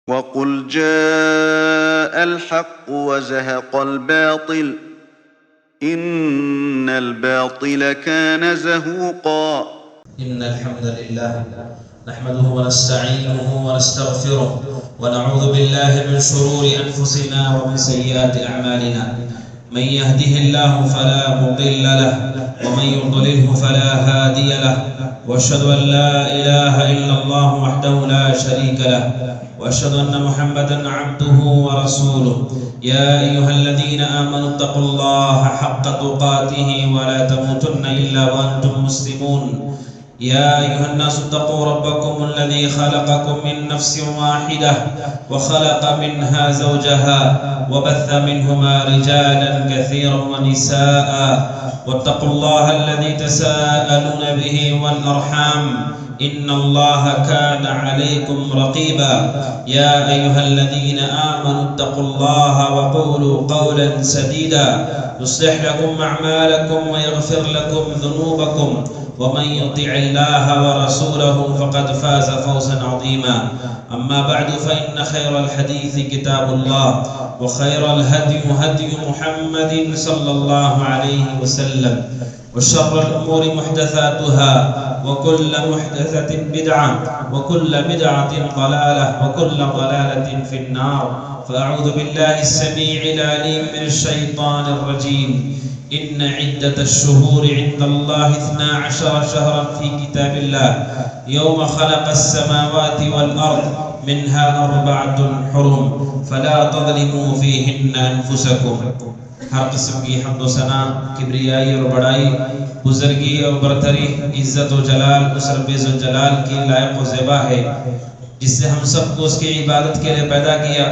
وقل جاء الحق وزهق الباطل إن الباطل كان زهوقا. إن الحمد لله نحمده ونستعينه ونستغفره ونعوذ بالله من شرور أنفسنا ومن سيئات أعمالنا. من يهده الله فلا مضل له ومن يضلله فلا هادي له، وأشهد أن لا إله إلا الله وحده لا شريك له، وأشهد أن محمدا عبده ورسوله. يا أيها الذين آمنوا اتقوا الله حق تقاته ولا تموتن إلا وأنتم مسلمون. يا أيها الناس اتقوا ربكم الذي خلقكم من نفس واحدة وخلق منها زوجها وبث منهما رجالا كثيرا ونساء، واتقوا الله الذي تساءلون به والأرحام إن الله كان عليكم رقيبا. يا أيها الذين آمنوا اتقوا الله وقولوا قولا سديدا يصلح لكم أعمالكم ويغفر لكم ذنوبكم، ومن يطع الله ورسوله فقد فاز فوزا عظيما. أما بعد، فإن خير الحديث كتاب الله، وخير الهدي هدي محمد صلى الله عليه وسلم، وشر الأمور محدثاتها، وكل محدثة بدعة، وكل بدعة ضلالة، وكل ضلالة في النار. فأعوذ بالله السميع العليم من الشيطان الرجيم. إن عدة الشهور عند الله 12 شهرا في كتاب الله يوم خلق السماوات والأرض منها 4 حرم فلا تظلموا فيهن أنفسكم. ہر قسم کی حمد و ثنا، کبریائی اور بڑائی، بزرگی اور برتری، عزت و جلال اس رب ذوالجلال کی لائق و زیبا ہے، جس نے ہم سب کو اس کی عبادت کے لیے پیدا کیا،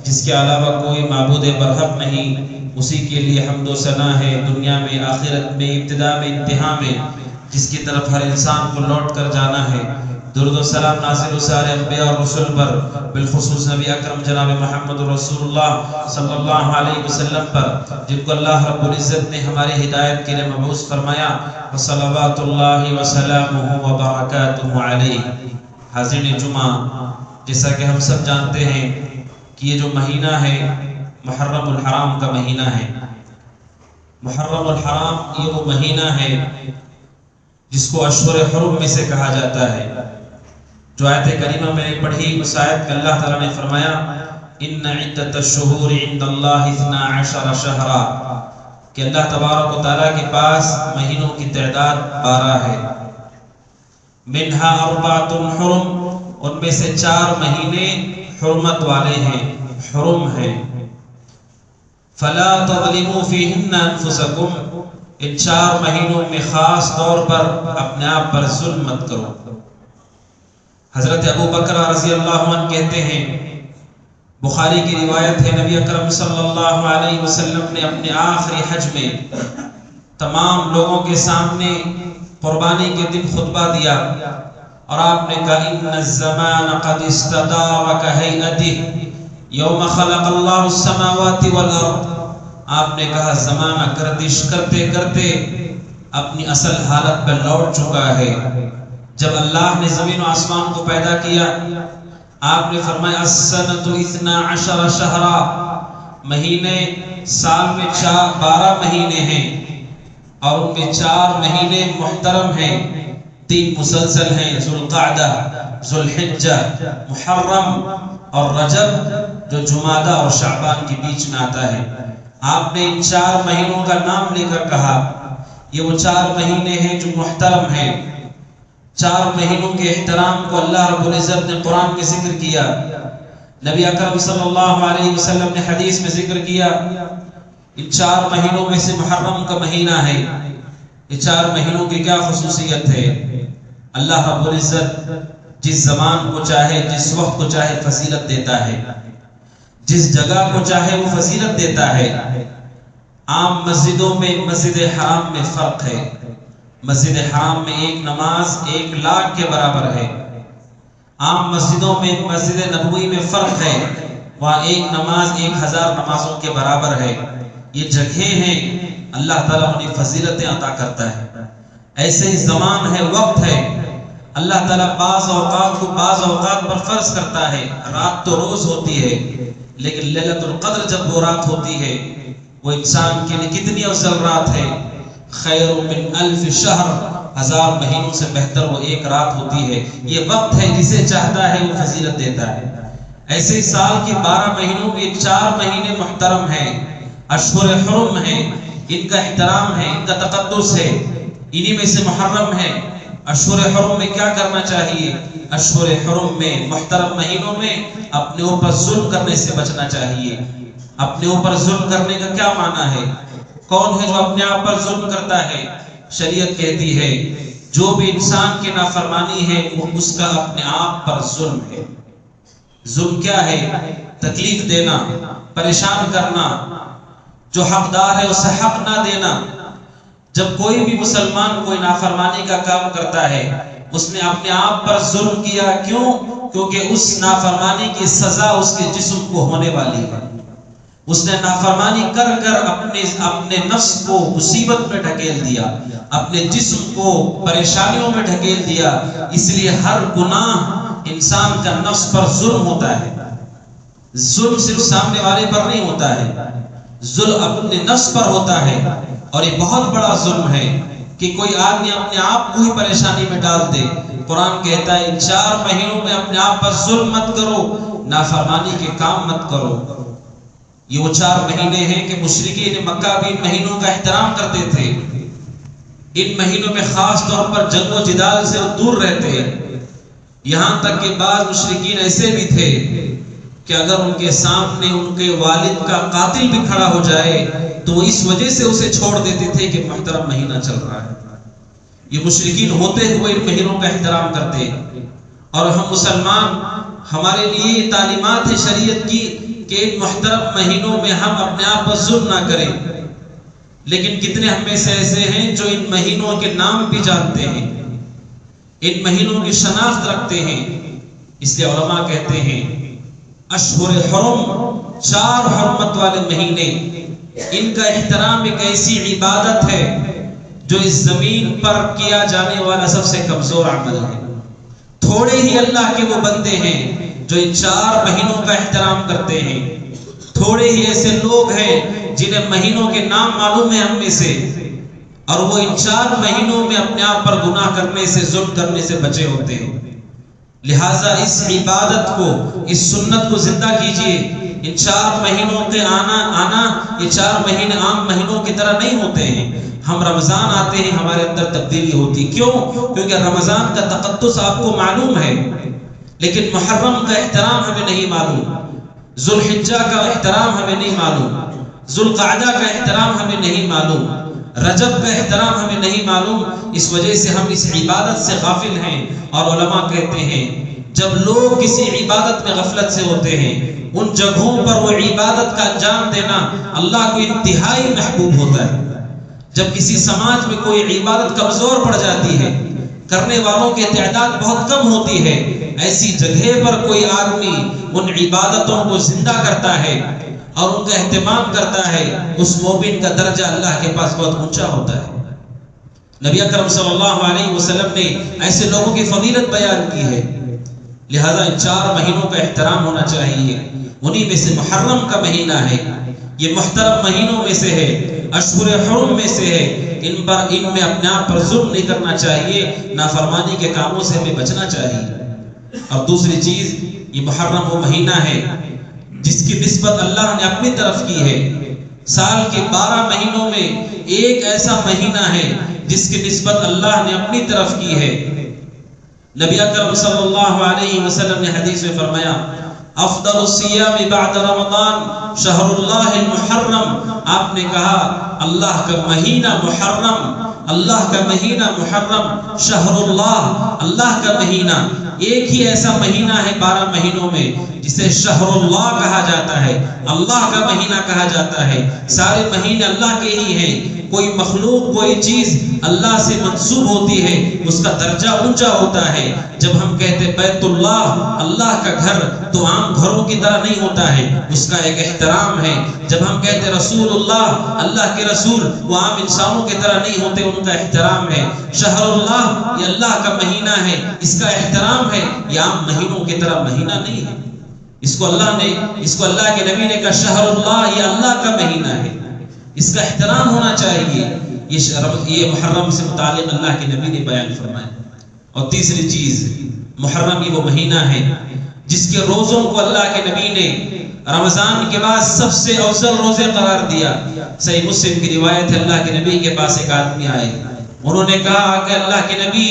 جس کے علاوہ کوئی معبود برحق نہیں. اسی کے لیے حمد و ثنا ہے، دنیا میں، آخرت میں، ابتدا میں، انتہا میں، جس کی طرف ہر انسان کو لوٹ کر جانا ہے. درود و سلام نازل سارے انبیاء اور رسول پر، بالخصوص نبی اکرم جناب محمد رسول اللہ صلی اللہ علیہ وسلم پر، جن کو اللہ رب العزت نے ہماری ہدایت کے لیے مبعوث فرمایا. وصلوات اللہ وسلامہ وبرکاتہ علیہ. حاضرین جمعہ، جیسا کہ ہم سب جانتے ہیں کہ یہ جو مہینہ ہے محرم الحرام کا مہینہ ہے. محرم الحرام یہ وہ مہینہ ہے جس کو اشہر حرم میں سے کہا جاتا ہے. جو آیت کریمہ میں نے پڑھی، اس آیت میں اللہ تعالیٰ نے فرمایا ان عدت الشہور عند اللہ 12 شہرا، کہ اللہ تبارک و تعالیٰ کے پاس مہینوں کی تعداد 12 ہے. منہا 4 حرم، ان میں سے 4 مہینے حرمت والے ہیں، حرم ہیں. فلا تظلموا فیہن انفسکم، ان 4 مہینوں میں خاص طور پر اپنے آپ پر ظلم مت کرو. حضرت ابو بکر رضی اللہ عنہ کہتے ہیں، بخاری کی روایت ہے، نبی اکرم صلی اللہ علیہ وسلم نے اپنے آخری حج میں تمام لوگوں کے سامنے قربانی کے دن خطبہ دیا، اور آپ نے کہا ان الزمان قد استدار کہیئتہ یوم خلق اللہ السماوات والارض. آپ نے کہا زمانہ گردش کرتے کرتے اپنی اصل حالت پر لوٹ چکا ہے. جب اللہ نے زمین و آسمان کو پیدا کیا، آپ نے فرمایا السنۃ 12 شہرا، مہینے سال میں 12 مہینے ہیں، اور ان میں 4 مہینے محترم ہیں، 3 مسلسل ہیں، ذوالقعدہ، ذوالحجہ، محرم اور رجب جو جمادہ اور شعبان کے بیچ میں آتا ہے. آپ نے ان 4 مہینوں کا نام لے کر کہا یہ وہ 4 مہینے ہیں جو محترم ہیں. 4 مہینوں کے احترام کو اللہ رب العزت نے قرآن میں ذکر کیا، نبی اکرم صلی اللہ علیہ وسلم نے حدیث میں ذکر کیا. ان 4 مہینوں میں سے محرم کا مہینہ ہے. یہ 4 مہینوں کی کیا خصوصیت ہے؟ اللہ رب العزت جس زمان کو چاہے، جس وقت کو چاہے فضیلت دیتا ہے، جس جگہ کو چاہے وہ فضیلت دیتا ہے. عام مسجدوں میں مسجد حرام میں فرق ہے. مسجد حرام میں ایک نماز 1 لاکھ کے برابر ہے. عام مسجدوں میں مسجد نبوی میں فرق ہے، وہاں ایک نماز 1000 نمازوں کے برابر ہے. یہ جگہیں ہیں، اللہ تعالیٰ انہیں فضیلتیں عطا کرتا ہے. ایسے ہی زمان ہے، وقت ہے. اللہ تعالیٰ بعض اوقات کو بعض اوقات پر فرض کرتا ہے. رات تو روز ہوتی ہے، لیکن لیلۃ القدر جب وہ رات ہوتی ہے وہ انسان کے لیے کتنی افضل رات ہے. خیر من الف شہر، 1000 مہینوں سے بہتر وہ ایک رات ہوتی ہے. یہ وقت ہے جسے چاہتا ہے وہ فضیلت دیتا ہے. ایسے ہی سال کی 12 مہینوں میں 4 مہینے محترم ہیں، اشہر حرم ہیں، ان کا احترام ہے، ان کا تقدس ہے. انہی میں سے محرم ہے. اشہر حرم میں کیا کرنا چاہیے؟ اشہر حرم میں، محترم مہینوں میں اپنے اوپر ظلم کرنے سے بچنا چاہیے. اپنے اوپر ظلم کرنے کا کیا معنی ہے؟ کون ہے جو اپنے آپ پر ظلم کرتا ہے؟ شریعت کہتی ہے جو بھی انسان کی نافرمانی ہے وہ اس کا اپنے آپ پر ظلم ہے. ظلم کیا ہے؟ تکلیف دینا، پریشان کرنا، جو حقدار ہے اسے حق نہ دینا. جب کوئی بھی مسلمان کوئی نافرمانی کا کام کرتا ہے اس نے اپنے آپ پر ظلم کیا. کیوں؟ کیونکہ اس نافرمانی کی سزا اس کے جسم کو ہونے والی ہے. اس نے نافرمانی کر کر اپنے نفس کو مصیبت میں ڈھکیل دیا، اپنے جسم کو پریشانیوں میں ڈھکیل دیا. اس لیے ہر گناہ انسان کا نفس پر ظلم ہوتا ہے. ظلم صرف سامنے والے پر نہیں ہوتا ہے، ظلم اپنے نفس پر ہوتا ہے. اور یہ بہت بڑا ظلم ہے کہ کوئی آدمی اپنے آپ کو ہی پریشانی میں ڈال دے. قرآن کہتا ہے 4 مہینوں میں اپنے آپ پر ظلم مت کرو، نافرمانی کے کام مت کرو. یہ وہ 4 مہینے ہیں کہ مشرکین مکہ بھی ان مہینوں کا احترام کرتے تھے. ان مہینوں میں خاص طور پر جنگ و جدال سے دور رہتے. یہاں تک کہ بعض مشرکین ایسے بھی تھے کہ اگر ان کے سامنے ان کے والد کا قاتل بھی کھڑا ہو جائے تو وہ اس وجہ سے اسے چھوڑ دیتے تھے کہ محترم مہینہ چل رہا ہے. یہ مشرکین ہوتے ہوئے ان مہینوں کا احترام کرتے. اور ہم مسلمان، ہمارے لیے یہ تعلیمات ہے شریعت کی کہ ان محترم مہینوں میں ہم اپنے آپ پر ظلم نہ کریں. لیکن کتنے ہم میں سے ایسے ہیں جو ان مہینوں کے نام بھی جانتے ہیں، ان مہینوں کی شناخت رکھتے ہیں. اس لیے علماء کہتے ہیں اشہر حرم، 4 حرمت والے مہینے، ان کا احترام ایک ایسی عبادت ہے جو اس زمین پر کیا جانے والا سب سے کمزور عمل ہے. تھوڑے ہی اللہ کے وہ بندے ہیں جو ان 4 مہینوں کا احترام کرتے ہیں. تھوڑے ہی ایسے لوگ ہیں جنہیں مہینوں کے نام معلوم ہے ہم میں سے، اور وہ ان 4 مہینوں میں اپنے آپ پر گناہ کرنے سے، ظلم کرنے سے بچے ہوتے ہیں. لہٰذا اس عبادت کو، اس سنت کو زندہ کیجئے. ان 4 مہینوں کے آنا یہ 4 مہینے عام مہینوں کی طرح نہیں ہوتے ہیں. ہم رمضان آتے ہیں ہمارے اندر تبدیلی ہوتی. کیوں؟ کیونکہ رمضان کا تقدس آپ کو معلوم ہے، لیکن محرم کا احترام ہمیں نہیں معلوم، ذوالحجہ کا احترام ہمیں نہیں معلوم، ذوالقعدہ کا احترام ہمیں نہیں معلوم، رجب کا احترام ہمیں نہیں معلوم. اس وجہ سے ہم اس عبادت سے غافل ہیں. اور علماء کہتے ہیں جب لوگ کسی عبادت میں غفلت سے ہوتے ہیں ان جگہوں پر وہ عبادت کا انجام دینا اللہ کو انتہائی محبوب ہوتا ہے. جب کسی سماج میں کوئی عبادت کمزور پڑ جاتی ہے، کرنے والوں کی تعداد بہت کم ہوتی ہے، ایسی جگہ پر کوئی آدمی ان عبادتوں کو زندہ کرتا ہے اور ان کا اہتمام کرتا ہے، اس مومن کا درجہ اللہ کے پاس بہت اونچا ہوتا ہے. نبی اکرم صلی اللہ علیہ وسلم نے ایسے لوگوں کی فضیلت بیان کی ہے. لہذا ان 4 مہینوں کا احترام ہونا چاہیے. انہی میں سے محرم کا مہینہ ہے، یہ محترم مہینوں میں سے ہے، اشہر حرم میں سے ہے. ان میں اپنے آپ پر ظلم نہیں کرنا چاہیے، نافرمانی کے کاموں سے ہمیں بچنا چاہیے. اور دوسری چیز، یہ محرم وہ مہینہ ہے جس کی نسبت اللہ نے اپنی طرف کی ہے. سال کے 12 مہینوں میں ایک ایسا مہینہ ہے جس کی نسبت اللہ نے اپنی طرف کی ہے. نبی اکرم صلی اللہ علیہ وسلم نے حدیث میں فرمایا افضل الصیام بعد رمضان شہر اللہ المحرم. آپ نے کہا اللہ کا مہینہ محرم، اللہ کا مہینہ محرم، شہر اللہ، اللہ کا مہینہ. ایک ہی ایسا مہینہ ہے 12 مہینوں میں جسے شہر اللہ کہا جاتا ہے، اللہ کا مہینہ کہا جاتا ہے. سارے مہینے اللہ کے ہی ہیں، کوئی مخلوق کوئی چیز اللہ سے منسوب ہوتی ہے اس کا درجہ اونچا ہوتا ہے. جب ہم کہتے بیت اللہ اللہ کا گھر تو عام گھروں کی طرح نہیں ہوتا ہے, اس کا ایک احترام ہے. جب ہم کہتے رسول اللہ اللہ کے رسول وہ عام انسانوں کی طرح نہیں ہوتے, ان کا احترام ہے. شہر اللہ یہ اللہ کا مہینہ ہے, اس کا احترام ہے. یہ عام مہینوں کی طرح مہینہ نہیں ہے. اس کو اللہ کے نبی نے کہا شہر اللہ یہ اللہ کا مہینہ ہے, اس کا احترام ہونا چاہیے. یہ محرم سے متعلق اللہ کے نبی نے بیان فرمایا. اور تیسری چیز محرم یہ وہ مہینہ ہے جس کے روزوں کو اللہ کے نبی نے رمضان کے بعد سب سے افضل روزے قرار دیا. صحیح مسلم کی روایت ہے, اللہ کے نبی کے پاس ایک آدمی آئے, انہوں نے کہا کہ اللہ کے نبی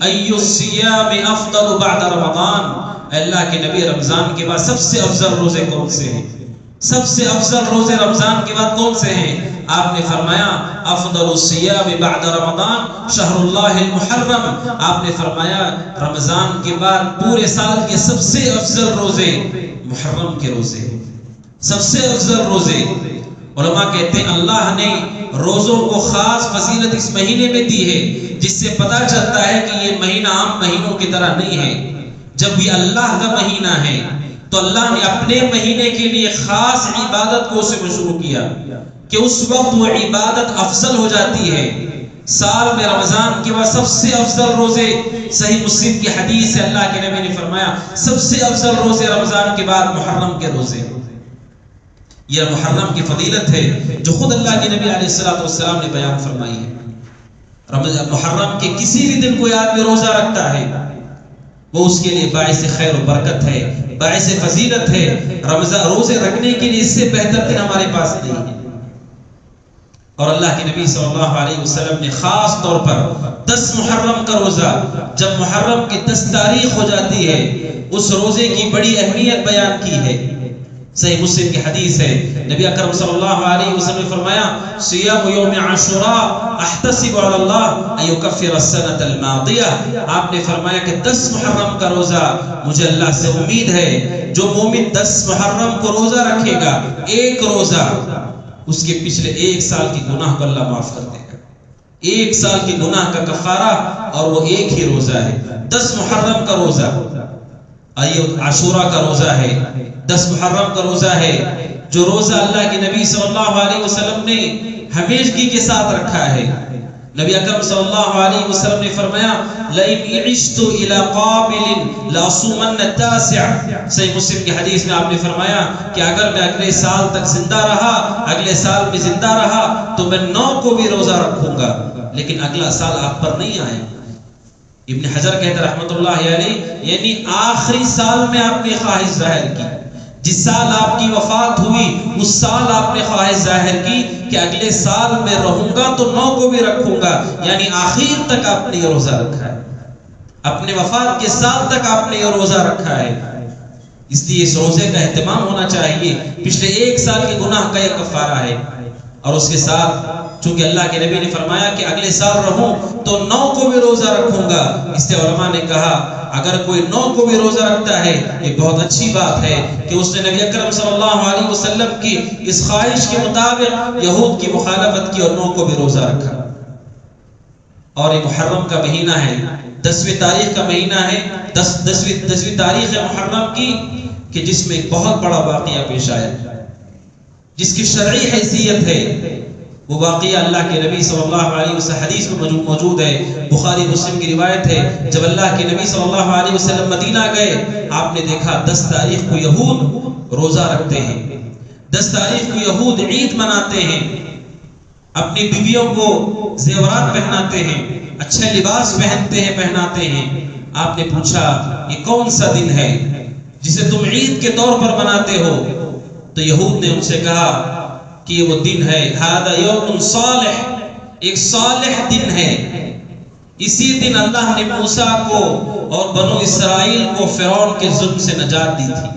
ای الصیام افضل بعد رمضان, اللہ کے نبی رمضان کے بعد سب سے افضل روزے کون سے ہیں؟ سب سے افضل روزے رمضان کے بعد کون سے ہیں؟ آپ نے فرمایا افضل الصیام بعد رمضان شہر اللہ المحرم. آپ نے فرمایا رمضان کے بعد پورے سال کے سب سے افضل روزے محرم کے روزے, سب سے افضل روزے. علماء کہتے ہیں اللہ نے روزوں کو خاص فضیلت اس مہینے میں دی ہے, جس سے پتہ چلتا ہے کہ یہ مہینہ عام مہینوں کی طرح نہیں ہے. جب یہ اللہ کا مہینہ ہے تو اللہ نے اپنے مہینے کے لیے خاص عبادت کو اسے مشروع کیا کہ اس وقت وہ عبادت افضل ہو جاتی ہے. سال میں رمضان کے بعد سب سے افضل روزے, صحیح مسلم کی حدیث ہے, اللہ کے نبی نے فرمایا سب سے افضل روزے رمضان کے بعد محرم کے روزے. یہ محرم کی فضیلت ہے جو خود اللہ کے نبی علیہ السلام نے بیان فرمائی ہے. محرم کے کسی بھی دن کوئی آدمی روزہ رکھتا ہے وہ اس کے لیے باعث خیر و برکت ہے, باعث فضیلت ہے. رمضان روزے رکھنے کے لیے اس سے بہتر دن ہمارے پاس نہیں ہے. اور اللہ کے نبی صلی اللہ علیہ وسلم نے خاص طور پر 10 محرم کا روزہ, جب محرم کی 10 تاریخ ہو جاتی ہے, اس روزے کی بڑی اہمیت بیان کی ہے. صحیح مسلم کی حدیث ہے, نبی اکرم صلی اللہ علیہ وسلم نے فرمایا صیام یوم عاشوراء احتسب علی اللہ ان یکفر السنۃ الماضیہ. آپ نے فرمایا کہ 10 محرم کا روزہ مجھے اللہ سے امید ہے جو مومن 10 محرم کو روزہ رکھے گا, ایک روزہ اس کے پچھلے 1 سال کی گناہ کو اللہ معاف کر دے گا. 1 سال کی گناہ کا کفارہ, اور وہ ایک ہی روزہ ہے 10 محرم کا روزہ. عاشوراء کا روزہ ہے, 10 محرم کا روزہ ہے, جو روزہ اللہ کے نبی صلی اللہ علیہ وسلم نے ہمیشگی کے ساتھ رکھا ہے. نبی اکرم صلی اللہ علیہ وسلم نے فرمایا لئن عشت الى قابل لاصومن التاسع. صحیح مسلم کی حدیث میں آپ نے فرمایا کہ اگر میں اگلے سال تک زندہ رہا, اگلے سال میں زندہ رہا تو میں 9 کو بھی روزہ رکھوں گا, لیکن اگلا سال آپ پر نہیں آئے. ابن حجر کہتے ہیں رحمۃ اللہ علیہ, یعنی آخری سال میں آپ نے خواہش ظاہر کی, جس سال آپ کی وفات ہوئی اس سال آپ نے خواہش ظاہر کی کہ اگلے سال میں رہوں گا تو 9 کو بھی رکھوں گا, یعنی آخر تک آپ نے یہ روزہ رکھا ہے, اپنے وفات کے سال تک آپ نے یہ روزہ رکھا ہے. اس لیے اس روزے کا اہتمام ہونا چاہیے. پچھلے 1 سال کے گناہ کا یہ کفارہ ہے, اور اس کے ساتھ چونکہ اللہ کے نبی نے فرمایا کہ اگلے سال رہوں تو 9 کو بھی روزہ رکھوں گا, اس لیے علماء نے کہا اگر کوئی 9 کو بھی روزہ رکھتا ہے یہ بہت اچھی بات ہے کہ اس نے نبی اکرم صلی اللہ علیہ وسلم کی اس خواہش کے مطابق یہود کی مخالفت کی اور 9 کو بھی روزہ رکھا. اور یہ محرم کا مہینہ ہے, 10ویں تاریخ کا مہینہ ہے, 10ویں تاریخ ہے محرم کی, کہ جس میں ایک بہت بڑا واقعہ پیش آیا جس کی شرعی حیثیت ہے. وہ واقعہ اللہ کے نبی صلی اللہ علیہ وسلم حدیث میں موجود ہے, بخاری مسلم کی روایت ہے. جب اللہ کے نبی صلی اللہ علیہ وسلم مدینہ گئے, آپ نے دیکھا 10 تاریخ کو یہود روزہ رکھتے ہیں, 10 تاریخ کو یہود عید مناتے ہیں, اپنی بیویوں کو زیورات پہناتے ہیں, اچھے لباس پہنتے ہیں پہناتے ہیں. آپ نے پوچھا یہ کون سا دن ہے جسے تم عید کے طور پر مناتے ہو؟ تو یہود نے ان سے کہا کہ یہ وہ دن ہے, ھذا یوم صالح, ایک صالح دن ہے. اسی دن اللہ نے موسیٰ کو اور بنو اسرائیل کو فرعون کے ظلم سے نجات دی تھی.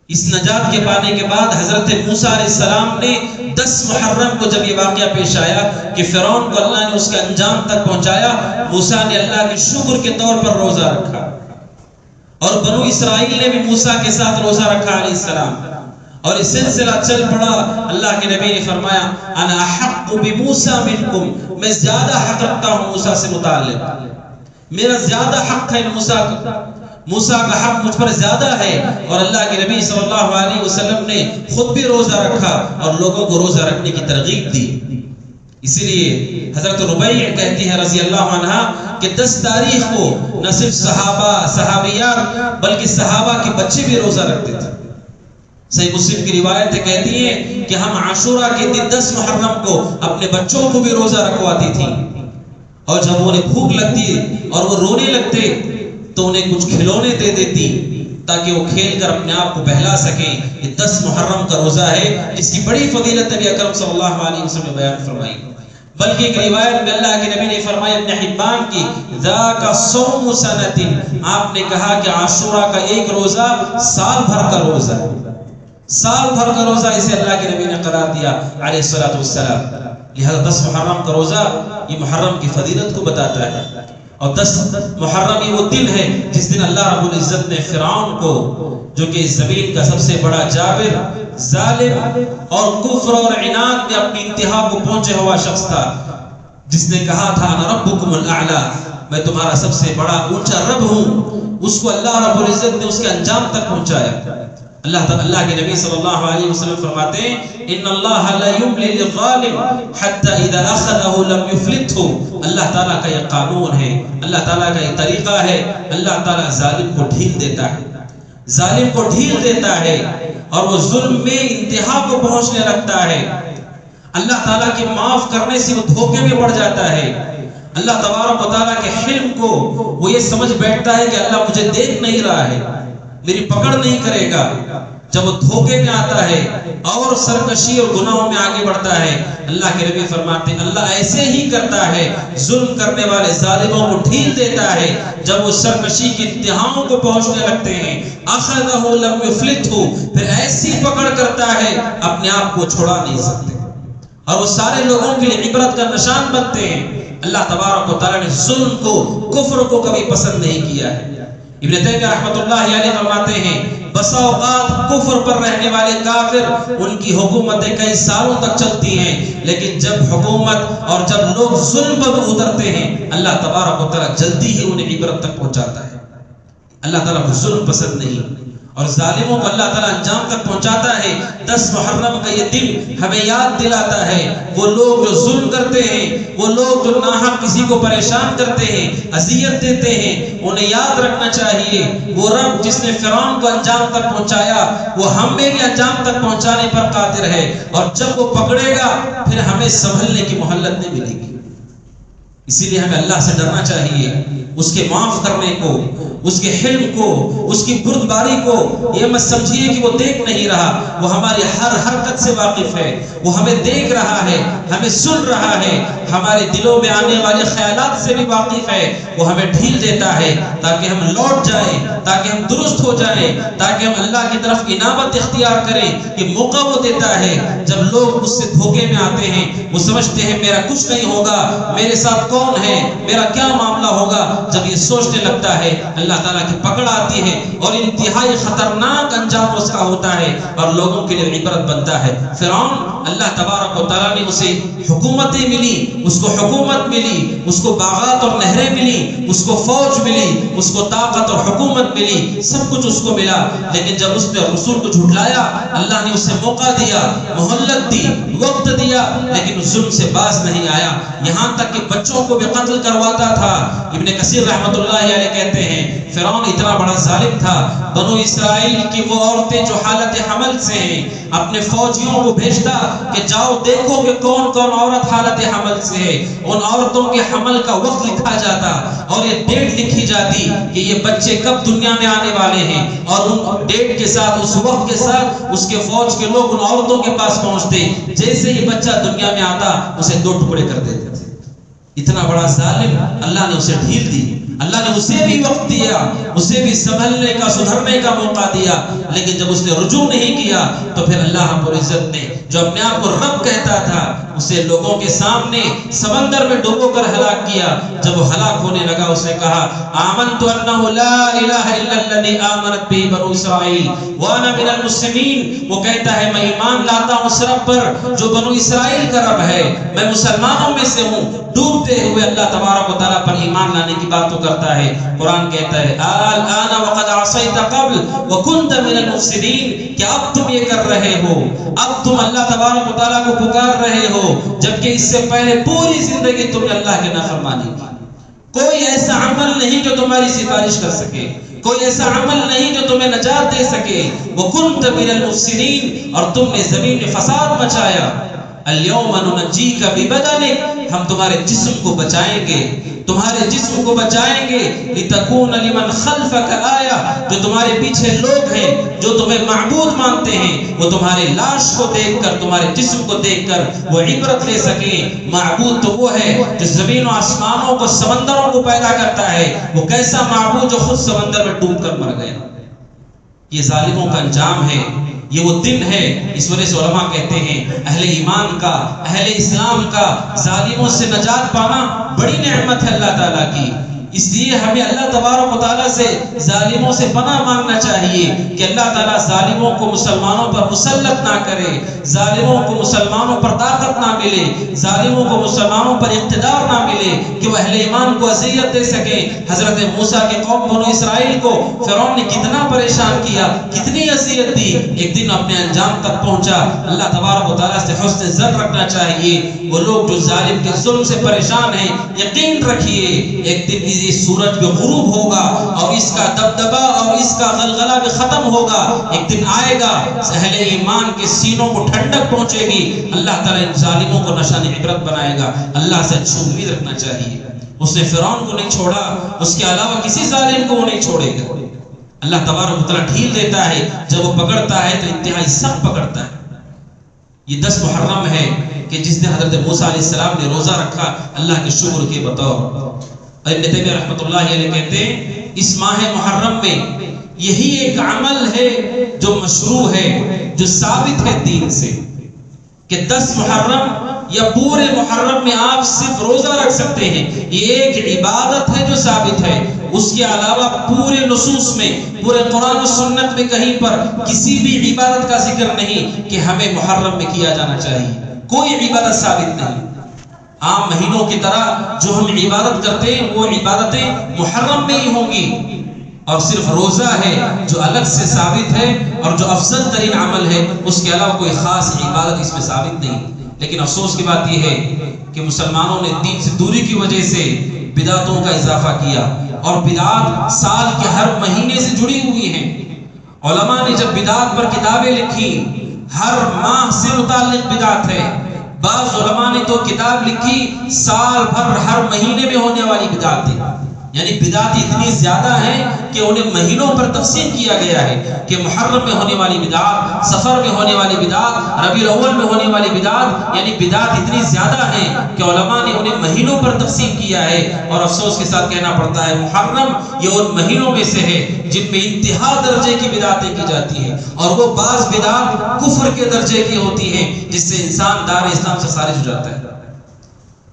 اس نجات کے پانے کے بعد حضرت موسیٰ علیہ السلام نے 10 محرم کو جب یہ واقعہ پیش آیا کہ فرعون کو اللہ نے اس کا انجام تک پہنچایا, موسیٰ نے اللہ کے شکر کے طور پر روزہ رکھا, اور بنو اسرائیل نے بھی موسیٰ کے ساتھ روزہ رکھا علیہ السلام. اور یہ سلسلہ چل پڑا. اللہ کے نبی نے فرمایا انا احق بموسیٰ منکم، میں زیادہ حق رکھتا ہوں موسیٰ سے متعلق، میرا زیادہ حق ہے موسیٰ کا، موسیٰ کا حق مجھ پر زیادہ ہے. اور اللہ کے نبی صلی اللہ علیہ وسلم نے خود بھی روزہ رکھا اور لوگوں کو روزہ رکھنے کی ترغیب دی. اسی لیے حضرت ربیع کہتی ہے رضی اللہ عنہا کہ 10 تاریخ کو نہ صرف صحابہ صحابیات بلکہ صحابہ کے بچے بھی روزہ رکھتے تھے. صحیح مسلم کی روایتیں کہتی ہیں کہ ہم عاشورہ کے دن 10 محرم کو اپنے بچوں کو بھی روزہ رکھواتی تھی، اور جب انہیں بھوک لگتی اور وہ رونے لگتے تو انہیں کچھ کھلونے دے دیتی تاکہ وہ کھیل کر اپنے آپ کو بہلا سکیں. یہ 10 محرم کا روزہ ہے جس کی بڑی فضیلت نبی اکرم صلی اللہ علیہ وسلم نے بیان فرمائی. بلکہ ایک روایت میں اللہ کے نبی نے فرمایا ابن حبان کی ذاک صوم سنۃ، آپ نے کہا کہ عاشورہ کا ایک روزہ سال بھر کا روزہ، سال بھر کا روزہ اسے اللہ کے نبی نے قرار دیا علیہ الصلوۃ والسلام. لہذا 10 محرم کا روزہ یہ محرم کی فضیلت کو بتاتا ہے. اور 10 محرم یہ وہ دن ہے جس دن اللہ رب العزت نے فرعون کو، جو کہ اس زمین کا سب سے بڑا جابر، ظالم اور کفر اور عناد میں اپنی انتہا کو پہنچے ہوا شخص تھا، جس نے کہا تھا انا ربکم الاعلی، میں تمہارا سب سے بڑا اونچا رب ہوں، اس کو اللہ رب العزت نے اس کے انجام تک پہنچایا. اللہ کے نبی صلی اللہ علیہ وسلم فرماتے ہیں ان اللہ لا یملی للظالم حتی اذا اخذہ لم یفلتہ. اللہ تعالیٰ کا یہ قانون ہے، اللہ تعالیٰ کا یہ طریقہ ہے. اللہ تعالیٰ ظالم کو ڈھیل دیتا ہے، ظالم کو ڈھیل دیتا ہے اور وہ ظلم میں انتہا کو پہنچنے لگتا ہے. اللہ تعالیٰ کے معاف کرنے سے وہ دھوکے میں پڑ جاتا ہے. اللہ تبارک و تعالیٰ کے حلم کو وہ یہ سمجھ بیٹھتا ہے کہ اللہ مجھے دیکھ نہیں رہا ہے، میری پکڑ نہیں کرے گا. جب وہ دھوکے میں آتا ہے اور سرکشی اور گناہوں میں آگے بڑھتا ہے، اللہ کے نبی فرماتے ہیں اللہ ایسے ہی کرتا ہے، ظلم کرنے والے ظالموں کو ڈھیل دیتا ہے. جب وہ سرکشی کی انتہاؤں کو پہنچنے لگتے ہیں اخذہ لم یفلتہ، پھر ایسی پکڑ کرتا ہے اپنے آپ کو چھڑا نہیں سکتے، اور وہ سارے لوگوں کے لیے عبرت کا نشان بنتے ہیں. اللہ تبارک و تعالیٰ نے ظلم کو، کفر کو کبھی پسند نہیں کیا ہے. ابن تیمیہ رحمۃ اللہ علیہ فرماتے ہیں بسا اوقات کفر پر رہنے والے کافر ان کی حکومتیں کئی سالوں تک چلتی ہیں، لیکن جب حکومت اور جب لوگ ظلم پر اترتے ہیں اللہ تبارک و تعالیٰ جلدی ہی انہیں عبرت تک پہنچاتا ہے. اللہ تعالیٰ کو ظلم پسند نہیں اور ظالموں کو اللہ تعالیٰ انجام تک پہنچاتا ہے. 10 محرم کا یہ دن ہمیں یاد دلاتا ہے وہ لوگ جو ظلم کرتے ہیں، وہ لوگ جو ناحق کسی کو پریشان کرتے ہیں، اذیت دیتے ہیں، انہیں یاد رکھنا چاہیے وہ رب جس نے فرعون کو انجام تک پہنچایا وہ ہمیں بھی انجام تک پہنچانے پر قادر ہے. اور جب وہ پکڑے گا پھر ہمیں سنبھلنے کی مہلت نہیں ملے گی. اسی لیے ہمیں اللہ سے ڈرنا چاہیے، اس کے معاف کرنے کو، اس کے حلم کو، اس کی بردباری کو. یہ مت سمجھیے کہ وہ دیکھ نہیں رہا، وہ ہماری ہر حرکت سے واقف ہے، وہ ہمیں دیکھ رہا ہے، ہمیں سن رہا ہے، ہمارے دلوں میں آنے والے خیالات سے بھی واقف ہے. وہ ہمیں ڈھیل دیتا ہے تاکہ ہم لوٹ جائیں، تاکہ ہم درست ہو جائیں، تاکہ ہم اللہ کی طرف انابت اختیار کریں. یہ موقع وہ دیتا ہے جب لوگ اس سے دھوکے میں آتے ہیں، وہ سمجھتے ہیں میرا کچھ نہیں ہوگا، میرے ساتھ کون ہے، میرا کیا معاملہ ہوگا. جب یہ سوچنے لگتا ہے اللہ تعالیٰ کی پکڑ آتی ہے اور انتہائی خطرناک انجام اس کا ہوتا ہے اور لوگوں کے لیے عبرت بنتا ہے. فرعون اللہ تبارک و تعالیٰ نے اسے حکومتیں ملی، اس کو حکومت ملی، اس کو باغات اور نہریں ملی، اس کو فوج ملی، اس کو طاقت اور حکومت ملی، سب کچھ اس کو ملا. لیکن جب اس نے رسول کو جھٹلایا اللہ نے اسے موقع دیا، مہلت دی، وقت دیا، لیکن ظلم سے باز نہیں آیا. یہاں تک کہ بچوں کو بھی قتل کرواتا تھا. ابن کثیر رحمۃ اللہ علیہ کہتے ہیں فرعون اتنا بڑا ظالم تھا، بنو اسرائیل کی وہ عورتیں جو حالت حمل سے ہیں اپنے فوجیوں کو بھیجتا کہ جاؤ دیکھو کہ کون کون عورت حالت حمل سے ہے. ان عورتوں کے حمل کا وقت لکھا جاتا اور یہ ڈیٹ لکھی جاتی کہ یہ بچے کب دنیا میں آنے والے ہیں، اور ان ڈیٹ کے ساتھ، اس وقت کے ساتھ اس کے فوج کے لوگ ان عورتوں کے پاس پہنچتے، جیسے یہ بچہ دنیا میں آتا اسے 2 ٹکڑے کر دیتے تھے. اتنا بڑا ظالم اللہ نے اسے ڈھیل دی. اللہ نے اسے بھی وقت دیا، اسے بھی سنبھلنے کا، سدھرنے کا موقع دیا، لیکن جب اس نے رجوع نہیں کیا تو پھر اللہ رب العزت نے جو اپنے آپ کو رب کہتا تھا اسے لوگوں کے سامنے سمندر میں ڈوبو کر ہلاک کیا۔ جب وہ ہلاک ہونے لگا اس نے کہا آمنت انہ لا الہ الا الذی آمنت بہ بنو اسرائیل وانا من المسلمین، وہ کہتا ہے میں ایمان لاتا ہوں اس رب پر جو بنو اسرائیل کا رب ہے، میں مسلمانوں میں سے ہوں۔ ڈوبتے ہوئے اللہ تبارک و تعالیٰ پر ایمان لانے کی بات تو کرتا ہے۔ قرآن کہتا ہے الآن وقد عصیت قبل وکنت من المفسدین، کیا اب تم یہ کر رہے ہو، اب تم اللہ تبارک و تعالیٰ کو پکار رہے ہو جبکہ اس سے پہلے پوری زندگی تم نے اللہ کی نافرمانی کی۔ کوئی ایسا عمل نہیں جو تمہاری سفارش کر سکے، کوئی ایسا عمل نہیں جو تمہیں نجات دے سکے۔ وَكُنْتَ مِنَ الْمُفْسِدِينَ، اور تم نے زمین میں فساد مچایا۔ الْيَوْمَ نُنَجِّيكَ بِبَدَنِكَ، ہم تمہارے جسم کو بچائیں گے، تمہارے جسم کو بچائیں گے۔ لِتَكُونَ لِمَنْ خَلْفَكَ آیَةً، جو تمہارے پیچھے لوگ ہیں جو تمہیں معبود مانتے ہیں وہ تمہارے لاش کو دیکھ کر، تمہارے جسم کو دیکھ کر وہ عبرت لے سکیں۔ معبود تو وہ ہے جو زمین و آسمانوں کو، سمندروں کو پیدا کرتا ہے، وہ کیسا معبود جو خود سمندر میں ڈوب کر مر گیا۔ یہ ظالموں کا انجام ہے، یہ وہ دن ہے۔ اس وجہ سے علماء کہتے ہیں اہل ایمان کا، اہل اسلام کا ظالموں سے نجات پانا بڑی نعمت ہے اللہ تعالیٰ کی۔ اس لیے ہمیں اللہ تبارک و تعالیٰ سے ظالموں سے پناہ مانگنا چاہیے کہ اللہ تعالیٰ ظالموں کو مسلمانوں پر مسلط نہ کرے، ظالموں کو مسلمانوں پر طاقت نہ ملے، ظالموں کو مسلمانوں پر اقتدار نہ ملے کہ وہ اہل ایمان کو اذیت دے سکیں۔ حضرت موسیٰ کے قوم بنو اسرائیل کو فرعون نے کتنا پریشان کیا، کتنی اذیت دی، ایک دن اپنے انجام تک پہنچا۔ اللہ تبارک و تعالیٰ سے حسن ظن رکھنا چاہیے۔ وہ لوگ جو ظالم کے ظلم سے پریشان ہیں، یقین رکھیے ایک دن اس سورج بھی غروب ہوگا اور اس کا دبدبا اور اس کا غلغلہ بھی ختم ہوگا۔ ایک دن آئے گا اہل ایمان کے سینوں کو ٹھنڈک پہنچے گی، اللہ تعالیٰ ان ظالموں کو نشان عبرت بنائے گا۔ اللہ سے اچھی امید رکھنا چاہیے۔ اس نے فرعون کو نہیں چھوڑا، اس کے علاوہ کسی ظالم کو وہ نہیں چھوڑے گا۔ اللہ تبارک و تعالیٰ ڈھیل دیتا ہے، جب وہ پکڑتا ہے تو انتہائی سخت پکڑتا ہے۔ یہ 10 محرم ہے کہ جس دن حضرت موسیٰ علیہ السلام نے روزہ رکھا اللہ کے شکر کے بطور۔ ابن تیمیہ رحمۃ اللہ علیہ کہتے ہیں اس ماہ محرم میں یہی ایک عمل ہے جو مشروع ہے، جو ثابت ہے دین سے، کہ 10 محرم یا پورے محرم میں آپ صرف روزہ رکھ سکتے ہیں۔ یہ ایک عبادت ہے جو ثابت ہے۔ اس کے علاوہ پورے نصوص میں، پورے قرآن و سنت میں کہیں پر کسی بھی عبادت کا ذکر نہیں کہ ہمیں محرم میں کیا جانا چاہیے۔ کوئی عبادت ثابت نہیں۔ عام مہینوں کی طرح جو ہم عبادت کرتے ہیں وہ عبادتیں محرم میں ہی ہوں گی، اور صرف روزہ ہے جو الگ سے ثابت ہے اور جو افضل ترین عمل ہے، اس کے علاوہ کوئی خاص عبادت اس میں ثابت نہیں۔ لیکن افسوس کی بات یہ ہے کہ مسلمانوں نے دین سے دوری کی وجہ سے بدعتوں کا اضافہ کیا، اور بدعات سال کے ہر مہینے سے جڑی ہوئی ہیں۔ علماء نے جب بدعات پر کتابیں لکھی، ہر ماہ سے متعلق بدعت ہے۔ بعض علماء نے تو کتاب لکھی سال بھر ہر مہینے میں ہونے والی بدعت ہے، یعنی بدعت اتنی زیادہ ہیں کہ انہیں مہینوں پر تقسیم کیا گیا ہے کہ محرم میں ہونے والی بدعت، سفر میں ہونے والی بدعت، ربیع الاول میں ہونے والی بدعت، یعنی بدعت اتنی زیادہ ہیں کہ علماء نے انہیں مہینوں پر تقسیم کیا ہے۔ اور افسوس کے ساتھ کہنا پڑتا ہے محرم یہ ان مہینوں میں سے ہے جن میں انتہا درجے کی بدعتیں کی جاتی ہیں، اور وہ بعض بدعت کفر کے درجے کی ہوتی ہیں جس سے انسان دار اسلام سے خارج ہو جاتا ہے۔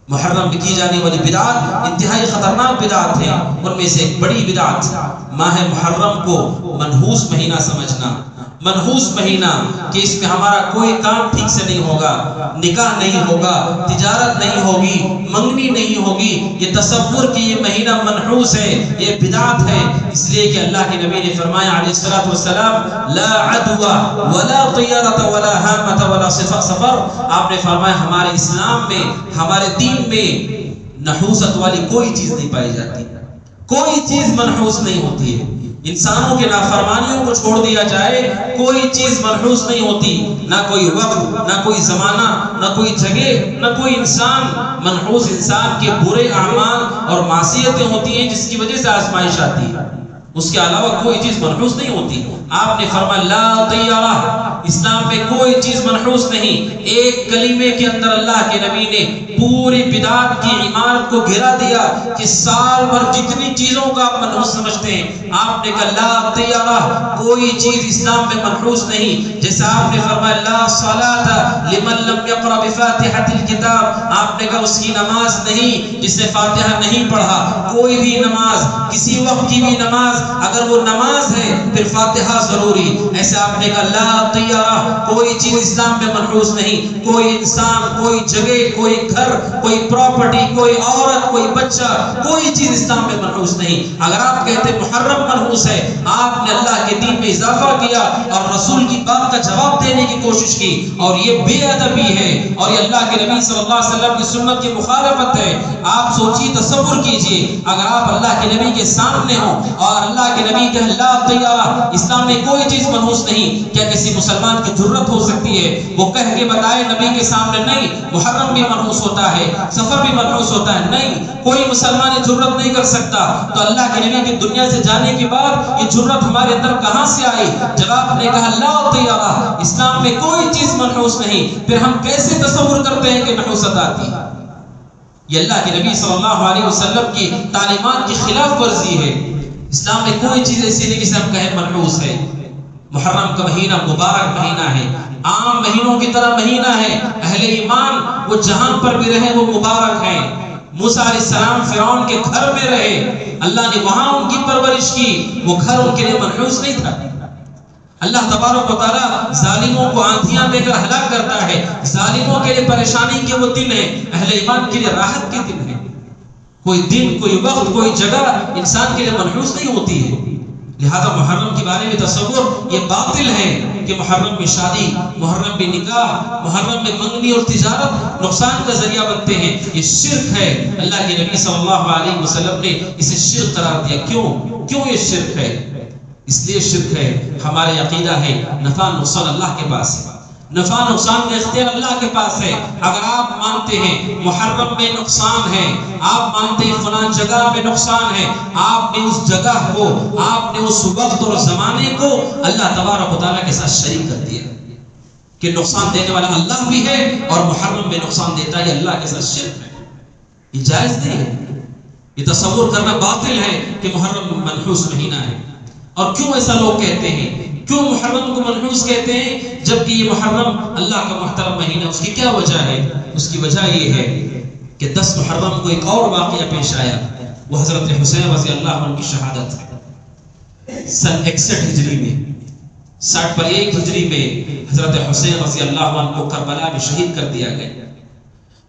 محرم میں کی جانے والی بدعات انتہائی خطرناک بدعات ہیں۔ ان میں سے ایک بڑی بدعت ماہ محرم کو منحوس مہینہ سمجھنا۔ منحوس مہینہ کہ اس میں ہمارا کوئی کام ٹھیک سے نہیں ہوگا، نکاح نہیں ہوگا، تجارت نہیں ہوگی، منگنی نہیں ہوگی، یہ تصور کہ یہ مہینہ منحوس ہے، یہ بدعت ہے۔ اس لیے کہ اللہ کے نبی نے فرمایا علیہ الصلوۃ والسلام لا عدوى ولا طیرۃ ولا ہامۃ ولا سفر، آپ نے فرمایا ہمارے اسلام میں، ہمارے دین میں نحوست والی کوئی چیز نہیں پائی جاتی، کوئی چیز منحوس نہیں ہوتی ہے۔ انسانوں کے نافرمانیوں کو چھوڑ دیا جائے کوئی چیز منحوس نہیں ہوتی، نہ کوئی وقت، نہ کوئی زمانہ، نہ کوئی جگہ، نہ کوئی انسان۔ منحوس انسان کے برے اعمال اور معصیتیں ہوتی ہیں جس کی وجہ سے آزمائش آتی ہے، اس کے علاوہ کوئی چیز منحوس نہیں ہوتی۔ آپ نے فرمایا لا طیرہ، اسلام میں کوئی چیز منحوس نہیں۔ ایک کلمے کے اندر اللہ کے نبی نے پوری بدعت کی عمارت کو گھیرا دیا کہ سال بھر جتنی چیزوں کا آپ منحوس سمجھتے ہیں، آپ نے کہا لا طیرہ، کوئی چیز اسلام میں منحوس نہیں۔ جیسا آپ نے فرمایا لا صلاۃ لمن لم یقرأ بفاتحۃ الکتاب، آپ نے کہا اس کی نماز نہیں جس نے فاتحہ نہیں پڑھا۔ کوئی بھی نماز، کسی وقت کی بھی نماز، اگر وہ نماز ہے پھر فاتحہ ضروری۔ ایسے آپ نے کہا لا طیرہ، کوئی چیز اسلام میں منحوس نہیں۔ کوئی انسان، کوئی جگہ، کوئی گھر، کوئی پراپرٹی، کوئی عورت، کوئی بچہ، کوئی چیز اسلام میں منحوس نہیں۔ اگر آپ کہتے محرم منحوس ہے، آپ نے اللہ کے دین میں اضافہ کیا اور رسول کی بات کا جواب دینے کی کوشش کی، اور یہ بے ادبی ہے اور یہ اللہ کے نبی صلی اللہ علیہ وسلم کی سنت کی مخالفت ہے۔ آپ سوچیے، تصور کیجئے، اگر آپ اللہ کے نبی کے سامنے ہوں اور اللہ کے نبی کہ لا طیرہ، اسلام میں کوئی چیز منحوس نہیں، کیا کسی مسلمان کی جرت ہو سکتی ہے وہ کہہ کے بتائے نبی کے سامنے نہیں محرم بھی منحوس ہوتا ہے، سفر بھی منحوس ہوتا ہے؟ نہیں، کوئی مسلمان یہ جرت نہیں کر سکتا۔ تو اللہ کے نبی کی دنیا سے جانے کے بعد یہ جرت ہمارے اندر کہاں سے آئی؟ جب آپ نے کہا لا طیرہ، اسلام میں کوئی چیز منحوس نہیں، پھر ہم کیسے تصور کرتے ہیں کہ نحوست آتی؟ یہ اللہ کے نبی صلی اللہ علیہ وسلم کی تعلیمات کی خلاف ورزی ہے۔ اسلام میں کوئی چیز ایسی نہیں جسے ہم کہیں منحوس ہے۔ محرم کا مہینہ مبارک مہینہ ہے، عام مہینوں کی طرح مہینہ ہے۔ اہل ایمان وہ جہاں پر بھی رہے وہ مبارک ہیں۔ موسیٰ علیہ السلام فرعون کے گھر میں رہے، اللہ نے وہاں ان کی پرورش کی، وہ گھر ان کے لیے منحوس نہیں تھا۔ اللہ تبارک و تعالیٰ ظالموں کو آندھیاں دے کر ہلاک کرتا ہے، ظالموں کے لیے پریشانی کے وہ دن ہیں، اہل ایمان کے لیے راحت کے دن ہیں۔ کوئی دن، کوئی وقت، کوئی جگہ انسان کے لیے منحوس نہیں ہوتی ہے۔ لہذا محرم کے بارے میں تصور یہ باطل ہے کہ محرم میں شادی، محرم میں نکاح، محرم میں منگنی اور تجارت نقصان کا ذریعہ بنتے ہیں، یہ شرک ہے۔ اللہ کے نبی صلی اللہ علیہ وسلم نے اسے شرک قرار دیا۔ کیوں یہ شرک ہے؟ اس لیے شرک ہے، ہمارے عقیدہ ہے نفع نقصان اللہ کے پاس ہے، نفع نقصان کا اختیار اللہ کے پاس ہے۔ اگر آپ مانتے ہیں محرم میں نقصان ہے، آپ مانتے ہیں فلاں جگہ میں نقصان ہے، آپ نے اس جگہ کو، آپ نے اس وقت اور زمانے کو اللہ تبارک و تعالیٰ کے ساتھ شریک کر دیا کہ نقصان دینے والا اللہ بھی ہے اور محرم میں نقصان دیتا ہے اللہ کے ساتھ شرک ہے۔ یہ جائز نہیں ہے، یہ تصور کرنا باطل ہے کہ محرم منحوس مہینہ ہے۔ اور کیوں ایسا لوگ کہتے ہیں؟ کیوں محرم کو منحوس کہتے ہیں جبکہ یہ محرم اللہ کا محترم مہینہ؟ اس کی کیا وجہ ہے؟ اس کی وجہ یہ ہے کہ 10 محرم کو ایک اور واقعہ پیش آیا، وہ حضرت حسین رضی اللہ عنہ کی شہادت ہے۔ سن 61 ہجری میں، 60 پر 1 ہجری میں حضرت حسین رضی اللہ عنہ کو کربلا میں شہید کر دیا گیا،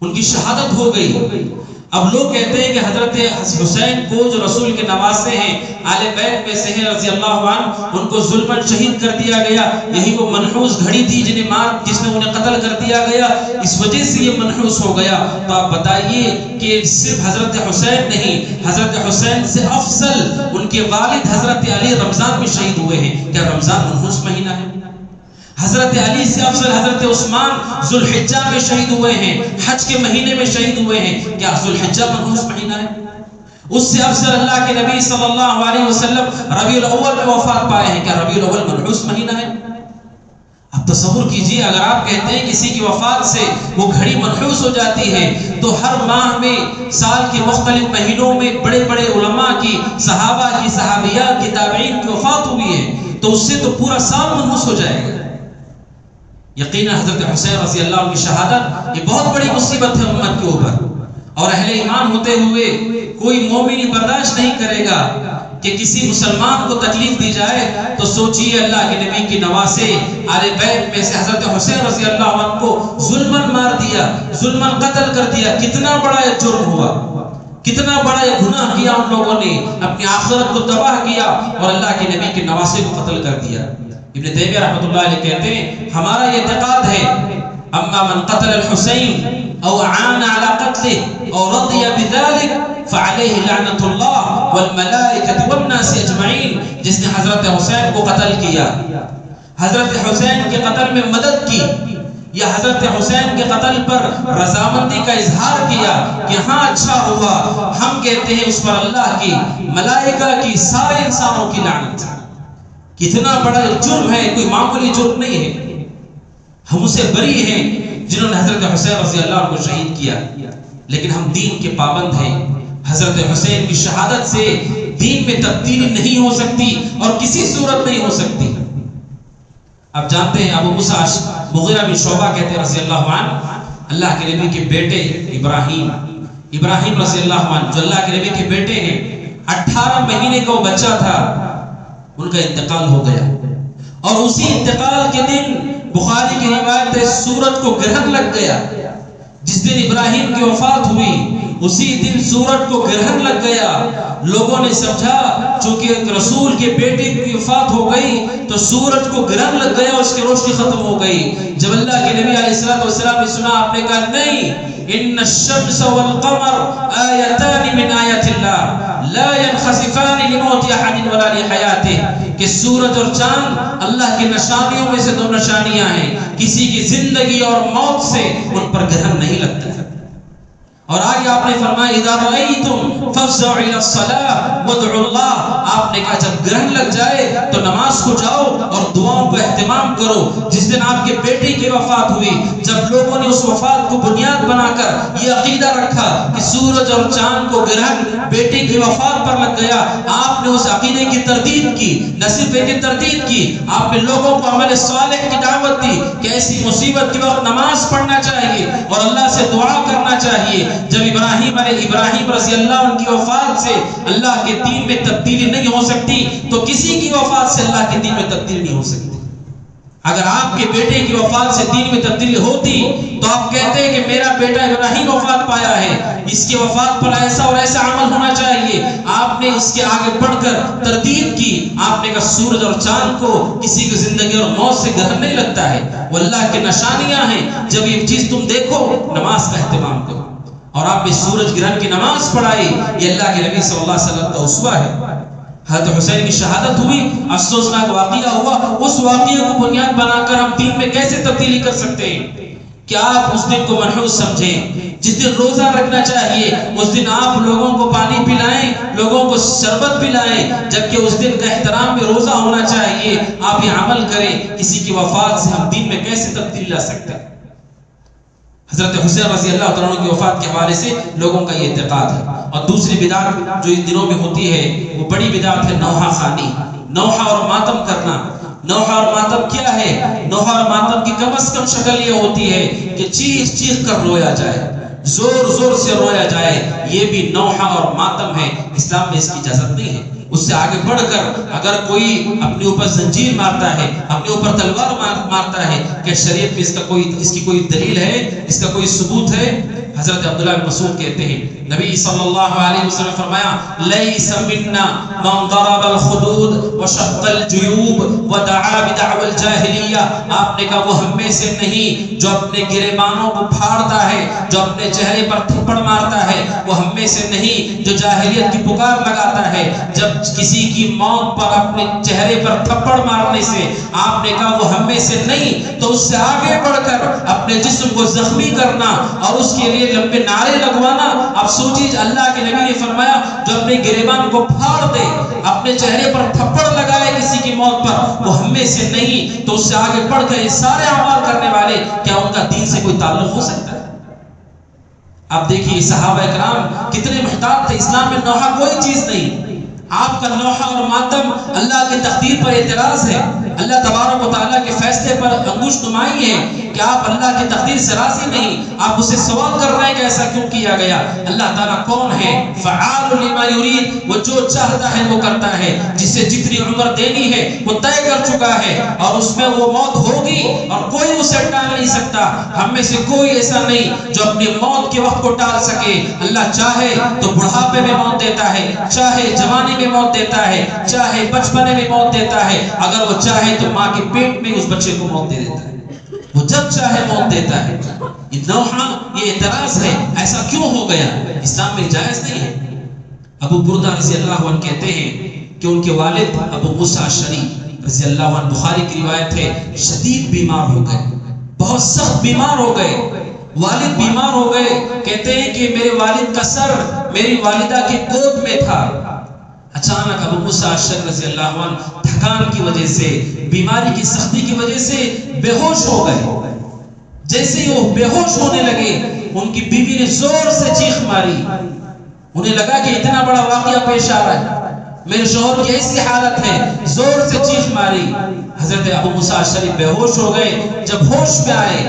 ان کی شہادت ہو گئی۔ اب لوگ کہتے ہیں کہ حضرت حسین کو جو رسول کے نواسے ہیں، آل بیت میں سے ہیں رضی اللہ عنہ، ان کو ظلماً شہید کر دیا گیا، یہی وہ منحوس گھڑی تھی جس نے انہیں قتل کر دیا گیا، اس وجہ سے یہ منحوس ہو گیا۔ تو آپ بتائیے کہ صرف حضرت حسین نہیں، حضرت حسین سے افضل ان کے والد حضرت علی رمضان میں شہید ہوئے ہیں، کیا رمضان منحوس مہینہ ہے؟ حضرت علی سے افضل حضرت عثمان ذوالحجہ میں شہید ہوئے ہیں، حج کے مہینے میں شہید ہوئے ہیں، کیا ذوالحجہ منحوس مہینہ ہے؟ اس سے افضل اللہ کے نبی صلی اللہ علیہ وسلم ربیع الاول میں وفات پائے ہیں، کیا ربیع الاول منحوس مہینہ ہے؟ اب تصور کیجئے، اگر آپ کہتے ہیں کسی کی وفات سے وہ گھڑی منحوس ہو جاتی ہے، تو ہر ماہ میں، سال کے مختلف مہینوں میں بڑے بڑے علماء کی، صحابہ کی، صحابیات کی، تابعین کی وفات ہوئی ہے، تو اس سے تو پورا سال منحوس ہو جائے گا۔ یقیناً حضرت حسین رضی اللہ عنہ کی شہادت یہ بہت بڑی مصیبت ہے امت کے اوپر، اور اہل ایمان ہوتے ہوئے کوئی مومن برداشت نہیں کرے گا کہ کسی مسلمان کو تکلیف دی جائے۔ تو سوچئے اللہ کے نبی کی نواسے آل بیت میں سے حضرت حسین رضی اللہ عنہ کو ظلماً مار دیا، ظلماً قتل کر دیا، کتنا بڑا یہ جرم ہوا، کتنا بڑا یہ گناہ کیا ان لوگوں نے، اپنی آخرت کو تباہ کیا اور اللہ کے نبی کے نواسے کو قتل کر دیا۔ ابن تیمیہ رحمۃ اللہ علیہ کہتے ہیں ہمارا یہ اعتقاد ہے اما من قتل الحسین او عان علی قتله او رضی بذلك فعليه لعنۃ اللہ والملائکۃ والناس اجمعین، جس نے حضرت حسین کو قتل کیا، حضرت حسین کے قتل میں مدد کی، یا حضرت حسین کے قتل پر رضامندی کا اظہار کیا کہ ہاں اچھا ہوا، ہم کہتے ہیں اس پر اللہ کی، ملائکہ کی، سارے انسانوں کی لعنت۔ کتنا بڑا جرم ہے، کوئی معمولی جرم نہیں ہے۔ ہم اسے بری ہیں جنہوں نے حضرت حسین رضی اللہ عنہ کو شہید کیا، لیکن ہم دین کے پابند ہیں۔ حضرت حسین کی شہادت سے دین میں تبدیلی نہیں ہو سکتی اور کسی صورت نہیں ہو سکتی۔ آپ جانتے ہیں ابو موسیٰ مغیرہ بن شعبہ کہتے ہیں رضی اللہ عنہ، اللہ کے نبی کے بیٹے ابراہیم رضی اللہ عنہ جو اللہ کے نبی کے بیٹے ہیں، 18 مہینے کا وہ بچہ تھا، ان کا انتقال ہو گیا، اور اسی انتقال کے دن بخاری کی روایت ہے سورج کو گرہن لگ گیا۔ جس دن ابراہیم کی وفات ہوئی اسی دن سورج کو گرہن لگ گیا۔ لوگوں نے سمجھا چونکہ رسول کے بیٹے کی وفات ہو گئی تو سورج کو گرہن لگ گیا، اس کی روشنی ختم ہو گئی۔ جب اللہ کے نبی علیہ السلام نے سنا، آپ نے کہا نہیں، ان الشمس والقمر آیتان من آیات اللہ لا ينخسفان لموت احد ولا لحیاته، کہ سورج اور چاند اللہ کی نشانیوں میں سے 2 نشانیاں ہیں، کسی کی زندگی اور موت سے ان پر گرہن نہیں لگتا۔ اور آگے آپ نے فرمایا اذا رأیتم فافزعوا الى الصلاة وادعوا اللہ، آپ نے کہا جب گرہن لگ جائے تو نماز کو جاؤ اور دعاؤں کا اہتمام کرو۔ جس دن آپ کے بیٹے کی وفات ہوئی، جب لوگوں نے اس وفات کو بنیاد بنا کر یہ عقیدہ رکھا کہ سورج اور چاند کو گرہن بیٹے کی وفات پر لگ گیا، آپ نے اس عقیدے کی تردید کی، نہ صرف ایک تردید کی، آپ نے لوگوں کو عمل صالح کی دعوت دی کہ ایسی مصیبت کے وقت نماز پڑھنا چاہیے اور اللہ سے دعا کرنا چاہیے۔ جب ابراہیم رضی اللہ عنہ کی وفات سے اللہ کے دین میں تبدیلی نہیں ہو سکتی تو کسی کی وفات سے اللہ کے دین میں تبدیلی نہیں ہو سکتی۔ اگر آپ کے بیٹے کی وفات سے دین میں تبدیلی ہوتی تو آپ کہتے ہیں کہ میرا بیٹا ابراہیم وفات پایا ہے، اس کی وفات پر ایسا اور ایسا عمل ہونا چاہیے۔ آپ نے اس کے آگے بڑھ کر تردید کی، آپ نے کہا سورج اور چاند کو کسی کی زندگی اور موت سے گرہن نہیں لگتا ہے، وہ اللہ کی نشانیاں ہیں۔ جب یہ چیز تم دیکھو نماز کا اہتمام کرو، اور آپ نے سورج گرہن کی نماز پڑھائی، یہ اللہ کے نبی صلی اللہ علیہ وسلم کا اسوہ ہے۔ حضرت حسین کی شہادت ہوئی، افسوسناک واقعہ ہوا، اس واقعے کو بنیاد بنا کر ہم دین میں کیسے تبدیلی کر سکتے ہیں؟ کہ آپ اس دن کو منحوس سمجھیں، جس دن روزہ رکھنا چاہیے اس دن آپ لوگوں کو پانی پلائیں، لوگوں کو شربت پلائیں، جبکہ اس دن کا احترام میں روزہ ہونا چاہیے۔ آپ یہ عمل کریں، کسی کی وفات سے ہم دین میں کیسے تبدیلی لا سکتے ہیں؟ حضرت حسین رضی اللہ عنہ کی وفات کے حوالے سے لوگوں کا یہ اعتقاد ہے۔ اور دوسری بدعت جو ان دنوں میں ہوتی ہے وہ بڑی بدعت ہے نوحہ خوانی، نوحہ اور ماتم کرنا۔ نوحہ اور ماتم کیا ہے؟ نوحہ اور ماتم کی کم از کم شکل یہ ہوتی ہے کہ چیخ چیخ کر رویا جائے، زور زور سے رویا جائے، یہ بھی نوحہ اور ماتم ہے۔ اسلام میں اس کی اجازت نہیں ہے۔ اس سے آگے بڑھ کر اگر کوئی اپنے اوپر زنجیر مارتا ہے، اپنے اوپر تلوار مارتا ہے، کہ شریعت میں اس کی کوئی دلیل ہے، اس کا کوئی ثبوت ہے؟ حضرت عبداللہ بن مسعود کہتے ہیں نبی صلی اللہ علیہ وسلم نے فرمایا لیس منا من ضرب الخدود وشق الجیوب ودعا بدعوى الجاہلیہ، آپ نے کہا وہ ہم میں سے نہیں جو اپنے گریبانوں کو پھاڑتا ہے، جو اپنے چہرے پر تھپڑ مارتا ہے، وہ ہم میں سے نہیں جو جاہلیت کی پکار لگاتا ہے۔ جب کسی کی موت پر اپنے چہرے پر تھپڑ مارنے سے آپ نے کہا وہ ہم میں سے نہیں، تو اس سے آگے بڑھ کر اپنے جسم کو زخمی کرنا اور اس کے لیے لمبے نعرے لگوانا۔ اب سوچیے اللہ کے نبی نے فرمایا جو اپنے گریبان کو پھاڑ دے، اپنے چہرے پر تھپڑ لگائے کسی کی موت پر، وہ ہم میں سے نہیں، تو اس سے آگے بڑھ کر یہ سارے اعمال کرنے والے کیا ان کا دین سے کوئی تعلق ہو سکتا ہے؟ آپ دیکھیے صحابہ اکرام کتنے محتاط تھے، اسلام میں نوحہ کوئی چیز نہیں۔ آپ کا نوحہ اور ماتم اللہ کی تقدیر پر اعتراض ہے، اللہ تبارک و تعالیٰ کے فیصلے پر انگوش نمائی ہے کہ آپ اللہ کی تقدیر سے راضی نہیں، آپ اسے سوال کر رہے ہیں کہ ایسا کیوں کیا گیا؟ اللہ تعالیٰ کون ہے؟ فعال لما یرید، وہ جو چاہتا ہے وہ کرتا ہے، جسے جتنی عمر دینی ہے وہ طے کر چکا ہے اور اس میں وہ موت ہوگی اور کوئی اسے ٹال نہیں سکتا۔ ہم میں سے کوئی ایسا نہیں جو اپنی موت کے وقت کو ٹال سکے۔ اللہ چاہے تو بڑھاپے میں موت دیتا ہے، چاہے جوانی میں موت دیتا ہے، چاہے بچپنے میں موت دیتا ہے، اگر وہ چاہے تو ماں کے پیٹ میں اس بچے کو موت دے دیتا ہے، وہ جب چاہے موت دیتا ہے۔ یہ نوحہ، یہ اعتراض ہے، ایسا کیوں ہو گیا؟ اسلام میں جائز نہیں ہے۔ ابو بردہ رضی اللہ عنہ کہتے ہیں کہ ان کے والد ابو موسیٰ اشعری رضی اللہ عنہ، بخاری کی روایت ہے، شدید بیمار ہو گئے، بہت سخت بیمار ہو گئے۔ والد بیمار ہو گئے، کہتے ہیں کہ میرے والد کا سر میری والدہ کی گود میں تھا۔ اچانک ابو موسیٰ اشعری رضی اللہ عنہ تھکان کی وجہ سے، بیماری کی سختی کی وجہ سے بے ہوش ہو گئے۔ جیسے ہی وہ بے ہوش ہونے لگے ان کی بیوی نے زور سے چیخ ماری. انہیں لگا کہ اتنا بڑا واقعہ پیش آ رہا ہے، میرے شوہر کی ایسی حالت ہے، زور سے چیخ ماری. حضرت ابو موسیٰ اشعری بے ہوش ہو گئے. جب ہوش میں آئے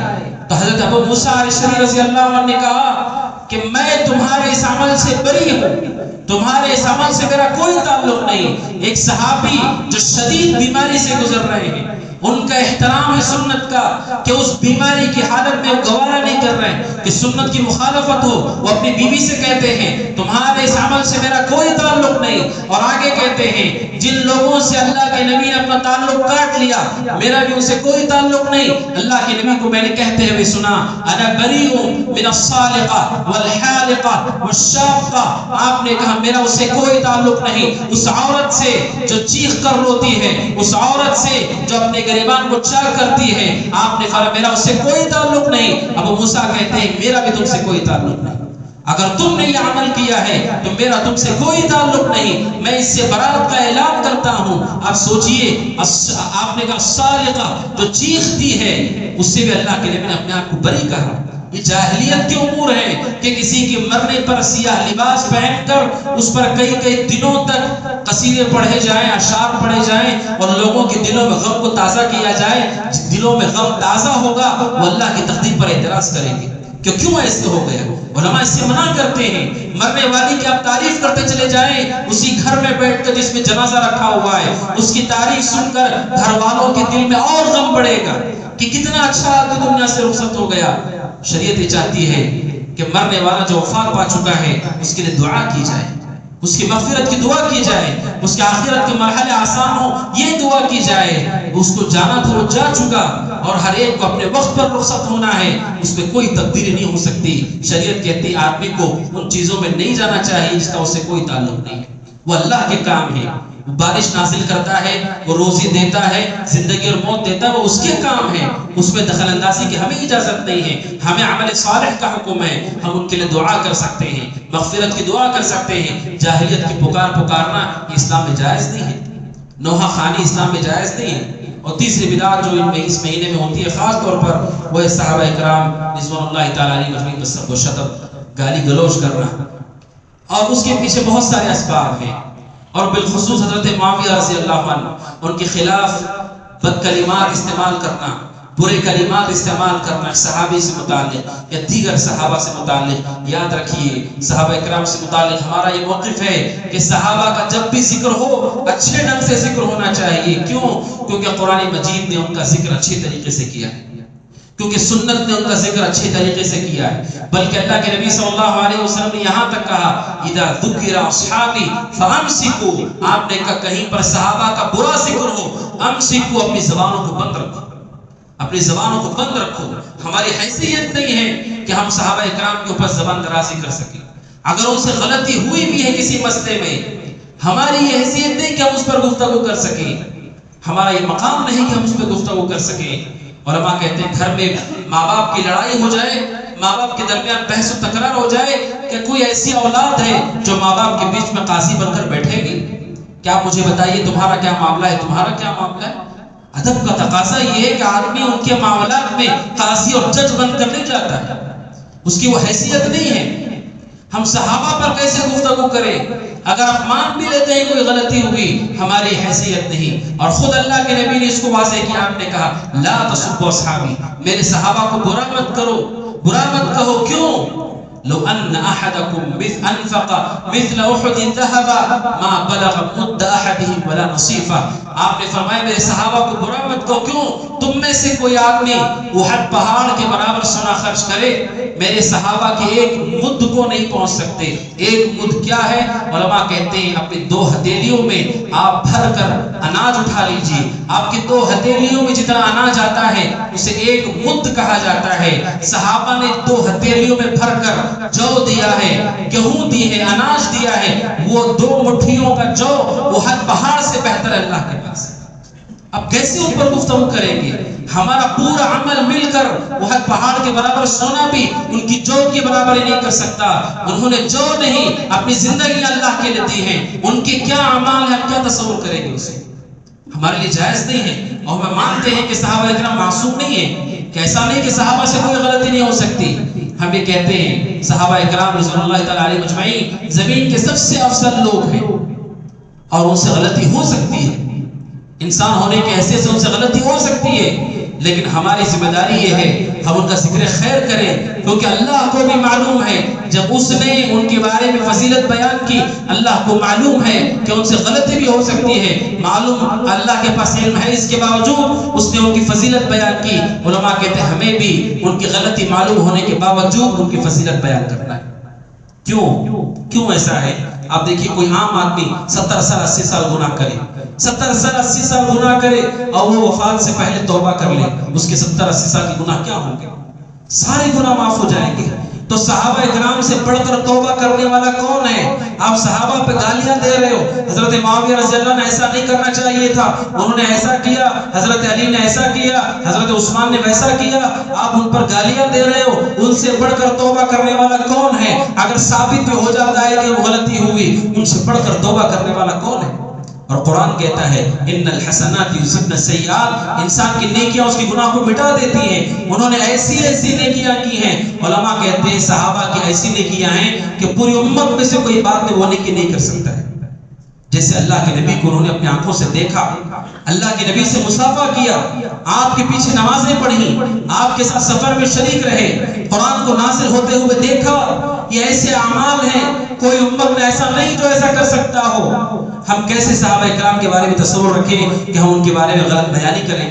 تو حضرت ابو موسیٰ اشعری رضی اللہ عنہ نے کہا کہ میں تمہارے اس عمل سے بری ہوں، تمہارے اس عمل سے میرا کوئی تعلق نہیں. ایک صحابی جو شدید بیماری سے گزر رہے ہیں، ان کا احترام ہے سنت کا کہ اس بیماری کی حالت میں گوارا نہیں کر رہے ہیں کہ سنت کی مخالفت ہو. وہ اپنی بیوی سے کہتے ہیں تمہارے اس عمل سے میرا کوئی تعلق نہیں. اور آگے کہتے ہیں جن لوگوں سے اللہ کے نبی نے اپنا تعلق کاٹ لیا میرا بھی ان سے کوئی تعلق نہیں. اللہ کے نبی کو میں نے کہتے ہوئے سنا انا بریء من الصالقہ والحالقہ والشاقہ. آپ نے کہا میرا اس سے کوئی تعلق نہیں. اس عورت سے جو چیخ کر روتی ہے، اس عورت سے جو اپنے گریبان کو چاک کرتی ہے، آپ نے فرمایا میرا اس سے کوئی تعلق نہیں. ابو موسیٰ کہتے ہیں میرا بھی تم سے کوئی تعلق نہیں. اگر تم نے یہ عمل کیا ہے تو میرا تم سے کوئی تعلق نہیں. میں اس سے برات کا اعلان کرتا ہوں. آپ سوچئے آپ نے کہا الصالقہ جو چیختی ہے، اس سے بھی اللہ کے نبی نے اپنے آپ کو بری کہا. یہ جاہلیت کے امور ہیں کہ کسی کے مرنے پر سیاہ لباس پہن کر اس پر کئی دنوں تک قصیدے پڑھے جائیں، اشعار پڑھے جائیں اور لوگوں کے دلوں میں غم کو تازہ کیا جائے. جس دلوں میں غم تازہ ہوگا وہ اللہ کی تقدیر پر اعتراض کریں گے کہ کیوں ایسے ہو گیا. علماء اس سے منع کرتے ہیں. مرنے والی کی آپ تعریف کرتے چلے جائیں، اسی گھر میں بیٹھ کر جس میں جنازہ رکھا ہوا ہے اس کی تعریف سن کر گھر والوں کے دل میں اور غم بڑھے گا کہ کتنا اچھا آدمی دنیا سے رخصت ہو گیا. شریعت یہ چاہتی ہے کہ مرنے والا جو وفات پا چکا ہے اس کے لیے دعا کی جائے، اس کی مغفرت کی دعا کی جائے، اس کے آخرت کے مرحلے آسان ہو یہ دعا کی جائے. اس کو جانا تھا وہ جا چکا اور ہر ایک کو اپنے وقت پر رخصت ہونا ہے. اس میں کوئی تبدیلی نہیں ہو سکتی. شریعت کہتی ہے آدمی کو ان چیزوں میں نہیں جانا چاہیے جس کا اس سے کوئی تعلق نہیں ہے. وہ اللہ کے کام ہے. بارش نازل کرتا ہے، وہ روزی دیتا ہے، زندگی اور موت دیتا ہے، وہ اس کے کام ہے. اس میں دخل اندازی کی ہمیں اجازت نہیں ہے. ہمیں عمل صالح کا حکم ہے. ہم ان کے لیے دعا کر سکتے ہیں، مغفرت کی دعا کر سکتے ہیں. جاہلیت کی پکارنا یہ اسلام میں جائز نہیں ہے. نوحہ خوانی اسلام میں جائز نہیں ہے. اور تیسری بدعت جو اس مہینے میں ہوتی ہے خاص طور پر وہ ہے صحابہ اکرام رضوان اللہ تعالیٰ علیہ وسلم کو شتم، گالی گلوچ کرنا. اور اس کے پیچھے بہت سارے اسباب ہیں. اور بالخصوص حضرت معاویہ رضی اللہ عنہ ان کے خلاف بد کلمات استعمال کرنا، برے کلمات استعمال کرنا صحابی سے متعلق یا دیگر صحابہ سے متعلق. یاد رکھیے صحابہ اکرام سے متعلق ہمارا یہ موقف ہے کہ صحابہ کا جب بھی ذکر ہو اچھے ڈھنگ سے ذکر ہونا چاہیے. کیوں؟ کیونکہ قرآن مجید نے ان کا ذکر اچھے طریقے سے کیا ہے، کیونکہ سنت نے ان کا ذکر اچھے طریقے سے کیا ہے. بلکہ اللہ کے نبی صلی اللہ علیہ وسلم نے یہاں تک کہا اذا ذکر اصحابی فامسکوا. آپ نے کہا کہیں پر صحابہ کا برا ذکر ہو امسکوا، اپنی زبانوں کو بند رکھو، اپنی زبانوں کو بند رکھو. ہماری حیثیت نہیں ہے کہ ہم صحابہ اکرام کے اوپر زبان درازی کر سکیں. اگر ان سے غلطی ہوئی بھی ہے کسی مسئلے میں، ہماری یہ حیثیت نہیں کہ ہم اس پر گفتگو کر سکیں. ہمارا یہ مقام نہیں کہ ہم اس پر گفتگو کر سکیں. علماء کہتے ہیں گھر میں ماں باپ کی لڑائی ہو جائے، ماں باپ کے درمیان بحث و تکرار ہو جائے، کہ کوئی ایسی اولاد ہے جو ماں باپ کے بیچ میں قاضی بن کر بیٹھے گی؟ کیا مجھے بتائیے تمہارا کیا معاملہ ہے، تمہارا کیا معاملہ ہے؟ ادب کا تقاضا یہ ہے کہ آدمی ان کے معاملات میں قاضی اور جج بن کر نہیں جاتا ہے، اس کی وہ حیثیت نہیں ہے. ہم صحابہ پر کیسے گفتگو کریں؟ اگر آپ مان بھی لیتے ہیں کوئی غلطی ہوئی، ہماری حیثیت نہیں. اور خود اللہ کے نبی نے اس کو واضح کیا. آپ نے کہا لا تسبوا اصحابی، میرے صحابہ کو برا مت کرو، برا مت کہو. کیوں؟ لو ان احدکم انفق مثل احد ذهبا ما بلغ مد احدهم ولا نصيفا. آپ نے فرمایا میرے صحابہ کو برا مت کہو. کیوں؟ تم میں سے کوئی آدمی احد پہاڑ کے برابر سونا خرچ کرے، میرے صحابہ کے ایک مد کو نہیں پہنچ سکتے. ایک مد کیا ہے؟ علماء کہتے ہیں اپنی 2 ہتھیلیوں میں آپ بھر کر اناج اٹھا لیجئے. آپ کی 2 ہتھیلیوں میں جتنا اناج آتا ہے اسے ایک مد کہا جاتا ہے. صحابہ نے 2 ہتھیلیوں میں بھر کر جو دیا ہے، گیہوں دی ہے، اناج دیا ہے. وہ 2 مٹھیوں کا جو احد پہاڑ سے بہتر ہے اللہ کے پاس. اب کیسے ان پر گفتگو کریں گے؟ ہمارا پورا عمل مل کر احد پہاڑ کے برابر سونا بھی ان کی جو کے برابر ہی نہیں کر سکتا. انہوں نے جو نہیں اپنی زندگی اللہ کے لیے دی ہے، ان کے کیا اعمال ہیں، کیا تصور کریں گے اسے؟ ہمارے لیے جائز نہیں ہے. اور ہم مانتے ہیں کہ صحابہ اکرام معصوم نہیں ہے، کہ ایسا نہیں کہ صحابہ سے کوئی غلطی نہیں ہو سکتی. ہم یہ کہتے ہیں صحابہ اکرام رضوان اللہ تعالیٰ علیہ مجمعین زمین کے سب سے افضل لوگ ہیں اور ان سے غلطی ہو سکتی ہے. انسان ہونے کے حیثیت سے ان سے غلطی ہو سکتی ہے، لیکن ہماری ذمہ داری یہ ہے ہم ان کا ذکر خیر کریں، کیونکہ اللہ کو بھی معلوم ہے جب اس نے ان کے بارے میں فضیلت بیان کی، اللہ کو معلوم ہے کہ ان سے غلطی بھی ہو سکتی ہے. معلوم اللہ کے پاس علم ہے، اس کے باوجود اس نے ان کی فضیلت بیان کی. علماء کہتے ہیں ہمیں بھی ان کی غلطی معلوم ہونے کے باوجود ان کی فضیلت بیان کرنا ہے. کیوں ایسا ہے؟ آپ دیکھیے کوئی عام آدمی 70 سال 80 سال گناہ کرے، 70 سال 80 سال گناہ کرے اور وہ وفات سے پہلے توبہ کر لے، اس کے 70 80 سال کے گناہ کیا ہوں گے؟ سارے گناہ معاف ہو جائیں گے. تو صحابہ اکرام سے بڑھ کر توبہ کرنے والا کون ہے؟ آپ صحابہ پہ گالیاں دے رہے ہو. حضرت معاویہ رضی اللہ عنہ نے ایسا نہیں کرنا چاہیے تھا، انہوں نے ایسا کیا، حضرت علی نے ایسا کیا، حضرت عثمان نے ویسا کیا. آپ ان پر گالیاں دے رہے ہو. ان سے بڑھ کر توبہ کرنے والا کون ہے؟ اگر ثابت بھی ہو جاتا ہے کہ وہ غلطی ہوئی، ان سے بڑھ کر توبہ کرنے والا کون ہے؟ اور قرآن کہتا ہے ان الحسنات یذهبن السیئات، انسان کی نیکیاں اس کے گناہ کو مٹا دیتی ہیں. انہوں نے ایسی نیکیاں کی ہیں. علماء کہتے ہیں صحابہ کی ایسی نیکیاں ہیں کہ پوری امت میں سے کوئی بات میں وہ نیکی نہیں کر سکتا ہے. جیسے اللہ کے نبی کو انہوں نے اپنی آنکھوں سے دیکھا، اللہ کے نبی سے مصافحہ کیا، آپ کے پیچھے نمازیں پڑھی، آپ کے ساتھ سفر میں شریک رہے، قرآن کو نازل ہوتے ہوئے دیکھا. یہ ایسے اعمال ہیں کوئی امت میں ایسا نہیں جو ایسا کر سکتا ہو. ہم کیسے صحابہ اکرام کے بارے میں تصور رکھیں کہ ہم ان کے بارے میں غلط بیانی کریں؟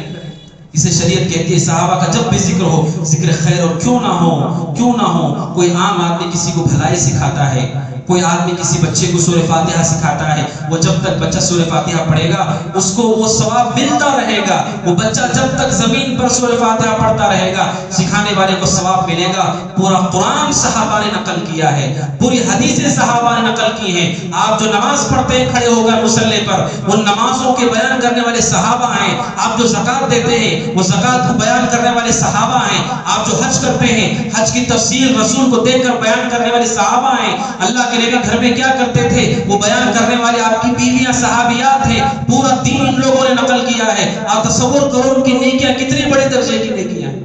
اسے شریعت کہتی ہے صحابہ کا جب بھی ذکر ہو ذکر خیر، اور کیوں نہ ہو کوئی عام آدمی کسی کو بھلائی سکھاتا ہے، کوئی آدمی کسی بچے کو سورہ فاتحہ سکھاتا ہے، وہ جب تک بچہ سورہ فاتحہ پڑھے گا اس کو وہ ثواب ملتا رہے گا. وہ بچہ جب تک زمین پر سورہ فاتحہ پڑھتا رہے گا سکھانے والے کو ثواب ملے گا. پورا قرآن صحابہ نے نقل کیا ہے، پوری حدیثیں صحابہ نے نقل کی ہیں. آپ جو نماز پڑھتے ہیں کھڑے ہو کر مصلی پر، ان نمازوں کے بیان کرنے والے صحابہ ہیں. آپ جو زکات دیتے ہیں وہ زکات کو بیان کرنے والے صحابہ ہیں. آپ جو حج کرتے ہیں حج کی تفصیل رسول کو دیکھ کر بیان کرنے والے صحابہ ہیں. اللہ کے نبی گھر میں کیا کرتے تھے وہ بیان کرنے والے آپ کی بیویاں صحابیات ہیں. پورا دین ان لوگوں نے نقل کیا ہے. آپ تصور کرو ان کی نیکیاں کتنے بڑے درجے کی نیکیاں ہیں.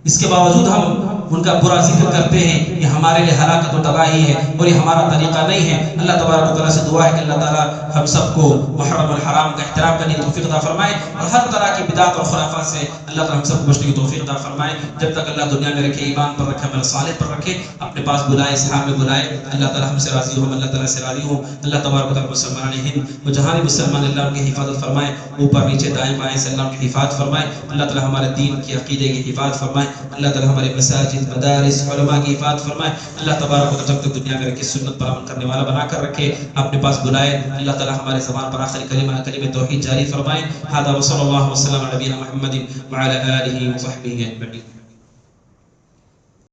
اس کے باوجود ہم ان کا برا ذکر کرتے ہیں. یہ ہمارے لیے ہلاکت و تباہی ہے اور یہ ہمارا طریقہ نہیں ہے. اللہ تبارک و تعالیٰ سے دعا ہے کہ اللہ تعالیٰ ہم سب کو محرم الحرام کا احترام کرنے کی توفیق عطا فرمائے اور ہر طرح کی بدعت اور خرافات سے اللہ تعالیٰ ہم سب کو بچنے کی توفیق عطا فرمائے. جب تک اللہ دنیا میں رکھے، ایمان پر رکھے، عمل صالح پر رکھے، اپنے پاس بلائے، صحابہ میں بلائے. اللہ تعالیٰ ہم سے راضی ہو، ہم اللہ تعالیٰ سے راضی ہوں. اللہ تبارک و تعالیٰ مسلمان ہند و جہاں مسلمان اللہ ان کی حفاظت فرمائے، اوپر نیچے دائیں بائیں سے اللہ ان کی حفاظت فرمائے. اللہ تعالیٰ ہمارے دین کی عقیدے کی حفاظت فرمائے. اللہ تعالیٰ ہمارے مساجد، مدارس، علماء کی حفاظت فرمائے. اللہ تبارک و تعالیٰ جب تک دنیا میں رکھے سنت پر عمل کرنے والا بنا کر رکھے، اپنے پاس بلائے. اللہ تعالیٰ ہمارے زبان پر آخری کلمہ توحید جاری فرمائے. هذا وصلی اللہ وسلم علی نبینا محمد وعلی آلہ وصحبہ اجمعین.